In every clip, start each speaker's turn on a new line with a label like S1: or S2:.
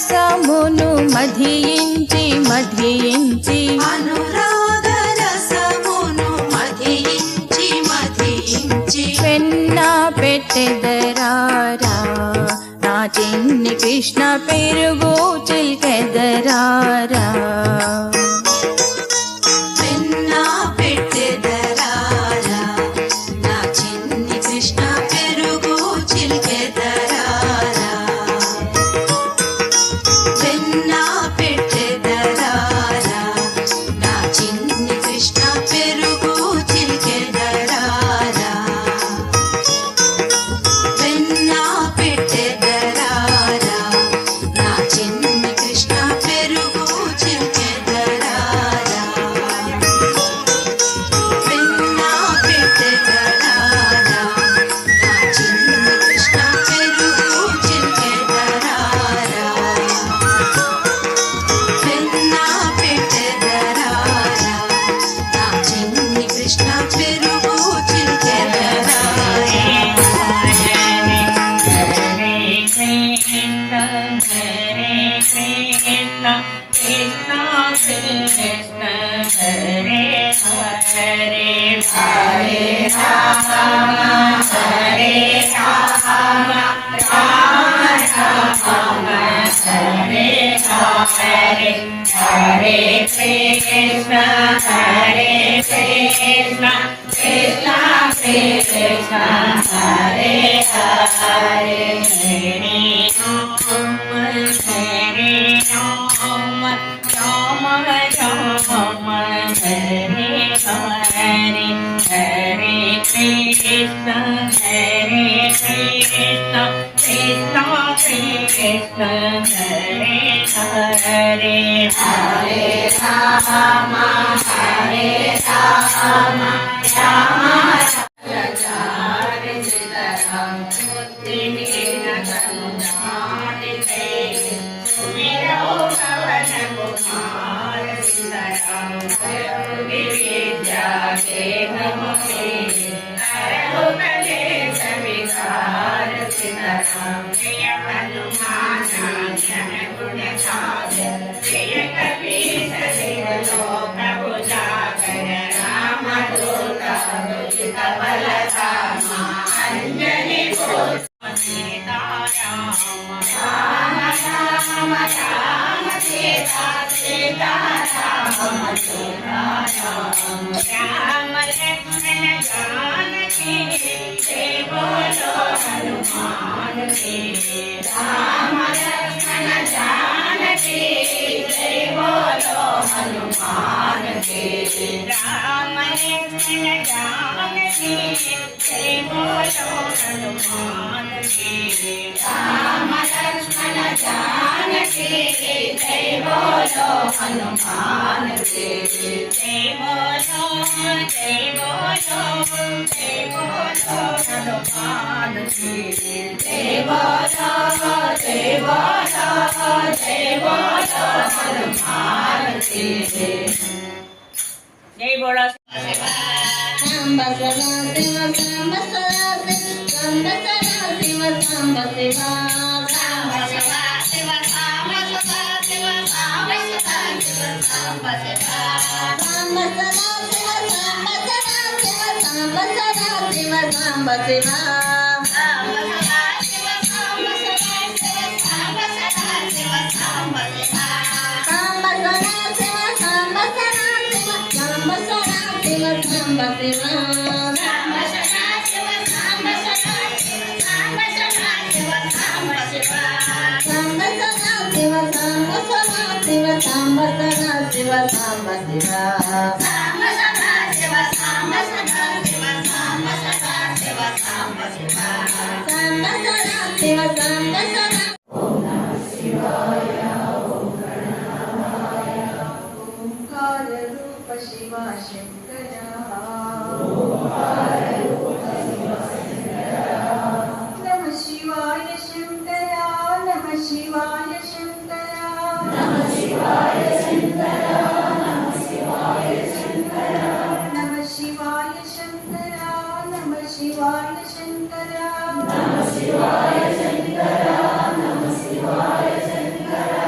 S1: రసమును మధియించి మధియించి
S2: అనురాగ రసమును మధియించి మధియించి
S1: వెన్న పెట్టెదరారా నా చిన్ని కృష్ణ పెరుగు చిల్కెదరారా
S3: Hare Krishna, Hare Krishna, Krishna Krishna, Hare Hare, Hare Rama, Hare Rama, Rama Rama, Hare Hare, Hare Krishna, Hare Krishna, Krishna Krishna, Hare Hare, Hare Rama, Hare Rama, Rama Hare Sitaram, Mudrina Chandramanite, Sumiro Bhavana Kumar Sitaram, Vidya Namaste, Arahukale Savikar Sitaram, Jaya Hanumana Jana Gunachaya, Jaya Kapita Devaloka Bhujakara, Rama Dutta Dutta Balasama, Anjani Putra Sita Rama, Rama Rama Rama Sita Sita Rama Sita Rama, Rama Lakshmana Janaki, Jai Bolo Hanuman Ki, Rama Lakshmana Janaki, Jai Bolo Hanuman Ki, Rama Lakshmana Janaki, Jai Bolo Hanuman Ki, Rama Lakshmana Janaki, Jai Bolo Hanuman Ki, Jai Bolo, Jai Bolo, Jai Bolo Hanuman Ki, Jai Bolo, Jai Bolo, Jai Bolo Hanuman Ki, Jai Bolo. Samba Sava Siva, Samba Sava Siva, Samba Sava Siva, Samba Siva, Samba Sava Siva, Samba Sava Siva, Samba Sava Siva, Samba Siva, Samba Sava Siva, Samba Sava Siva, Samba Sava Siva, Samba Siva, Samba Sava Siva, Samba Sava Siva, Samba Sava Siva, Samba Siva, Samba Sava Siva, Samba Sava Siva, Samba Sava Siva, Samba Siva, Samba Sava Siva, Samba Sava Siva, Samba Sava Siva, Samba Siva, Samba Sava Siva, Samba Sava Siva, Samba Sava Siva, Samba Siva, Samba Sava Siva, Samba Sava Siva, Samba Sava Siva, Samba Siva, Samba Sava Siva, Samba Sava. Om Namah Shivaya, Om Pranamaya, Omkara Rupa Shiva Shankara, Omkara Rupa Shiva Shankara, Namah Shivaya Shankara, Namah Shivaya Shankara, Namah Shivaya Shankara, Namah Shivaya Shankara, Namah Shivaya Shankara, Namah Shivaya Shankara, Namah Shivaya Shankara, Namah Shivaya Shankara,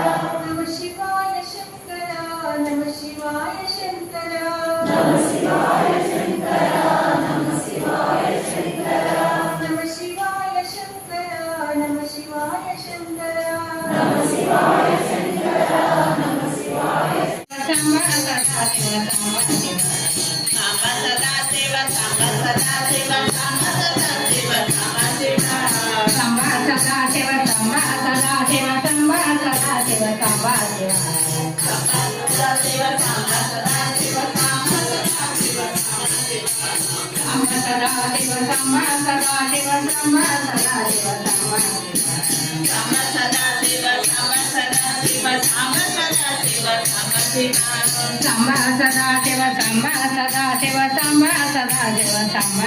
S3: సాంబ సదా శివ సాంబ శివ సాంబ సదా శివ సాంబ సదా శివ సాంబ సదా శివ సాంబ
S2: సాంబ సదా శివ సాంబ సదా శివ సాంబ సదా శివ సాంబ శివ
S3: సాంబ సదా శివ సాంబ సదా శివ సాంబ సదా శివ సాంబ
S2: సాంబ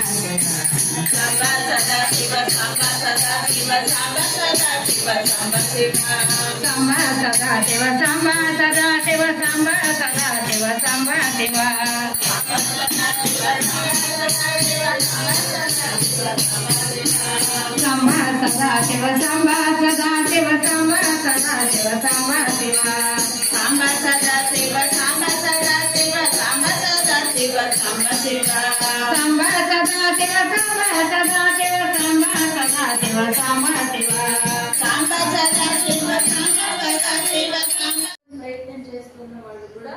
S2: సదా శివ సాంబ సదా శివ సాంబ సదా శివ సాంబ శివ
S3: సాంబ సదా శివ సాంబ సదా శివ సాంబ సదా శివ సాంబ శివ సాంబ సదా శివ సాంబ సదా శివ సాంబ సదా శివ సాంబ శివ
S2: సాంబ సదా శివ సాంబ సదా శివ సాంబ సదా శివ సాంబ శివ
S3: సాంబ సదా శివ సాంబ సదా శివ సాంబ సదా శివ సాంబ శివ
S2: సాంబ సదా శివ సాంబ సదా శివ సాంబ
S1: ప్రయత్నం చేస్తున్న వాళ్ళు కూడా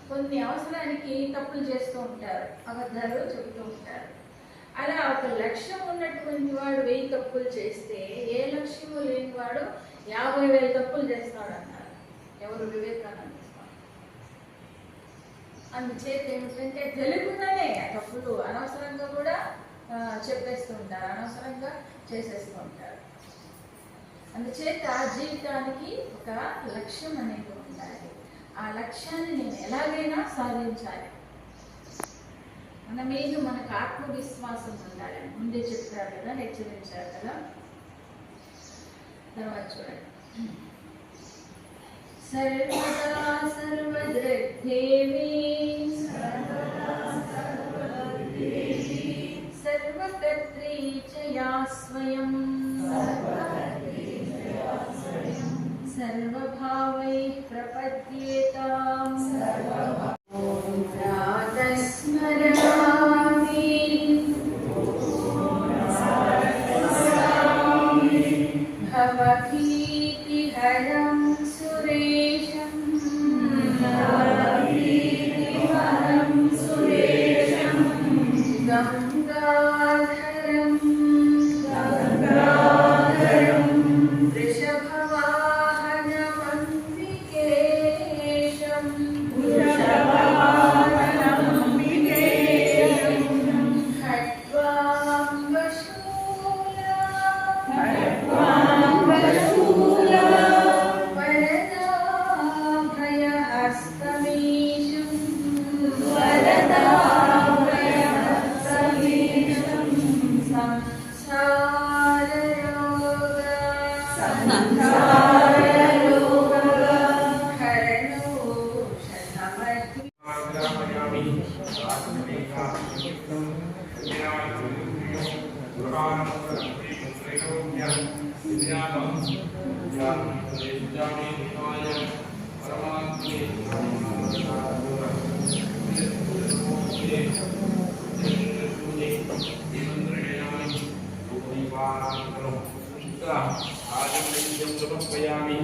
S1: కొన్ని అవసరానికి తప్పులు చేస్తూ ఉంటారు, అబద్ధాలు చెబుతూ ఉంటారు. అలా ఒక లక్ష్యం ఉన్నటువంటి వాడు 1000 తప్పులు చేస్తే ఏ లక్ష్యము లేని వాడు 50,000 తప్పులు చేస్తాడు అన్నారు ఎవరు? వివేకానంద స్వామి. అందుచేత ఏమిటంటే తెలియకుండానే తప్పులు అనవసరంగా కూడా చెప్పేస్తూ ఉంటారు, అనవసరంగా చేసేస్తూ ఉంటారు. అందుచేత జీవితానికి ఒక లక్ష్యం అనేది ఉండాలి. ఆ లక్ష్యాన్ని నేను ఎలాగైనా సాధించాలి. మన మీద మనకు ఆత్మవిశ్వాసం ఉండాలి. ముందే చెప్పారు కదా, హెచ్చరించారు కదా. తర్వాత చూడండి, సర్వదా సర్వదృగ్దేవి సర్వకర్త్రీ చ యా స్వయం సర్వభావైః ప్రపద్యేతాం ప్రాతస్మరామి భవభీతిహరం సురేశం గంగాధరం వృషభవాహనమంబికేశం ఖడ్వాంగశూలా వరదాభయహస్తమీశం
S4: समर्पयामि।